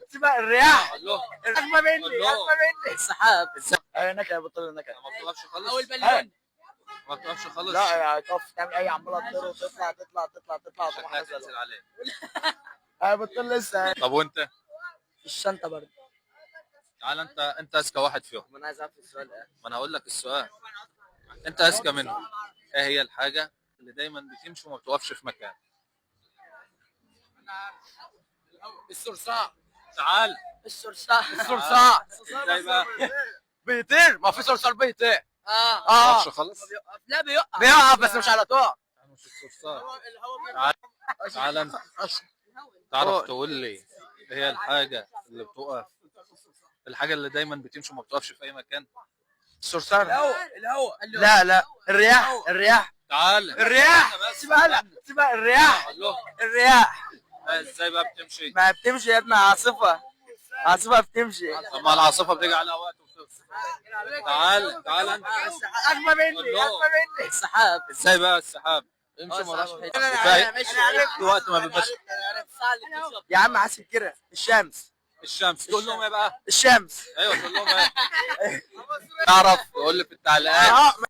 سيبها الرياح. الله اجمل مني السحاب. نكد يا بطل النكد. ما بتقفش خالص. او البالون. ما بتقفش خالص. لا تقف تعمل اي عماله تطير وتطلع تطلع شكلها تنزل عليه. انا بطل لسه. طب وانت؟ الشنطه برضه. تعال انت اذكى واحد فيهم. ما انا عايز اعرف السؤال ايه. ما انا هقول لك السؤال. انت اذكى منهم. ايه هي الحاجه اللي دايما بتمشي وما بتوقفش في مكان؟ الصرصار. تعال. الصرصار. ازاي بقى؟ بيطير. ما في صرصار بيطير. ما بتوقفش خالص. لا بيوقف. بيقف بس مش على طول. مش الصرصار. تعال انت. تعرف تقول لي ايه هي الحاجه اللي بتوقف، الحاجه اللي دايما بتمشي وما بتوقفش في اي مكان؟ الصرصار. الهواء. لا الرياح. تعال. الرياح. سيبها الرياح. الله. الرياح. ازاي بقى بتمشي؟ ما بتمشي يا ابني عاصفه بتمشي. طب ما العاصفه بتيجي على وقت وبتوصل. تعال انت. اجمل مني السحاب. ازاي بقى السحاب؟ امشي ما وراش حته. في وقت ما بيبقاش. يا عم حاسب كده. الشمس. تقول لهم ايه بقى؟ الشمس. ايوه تقول لهم ايه؟ تعرف تقول لي في التعليقات.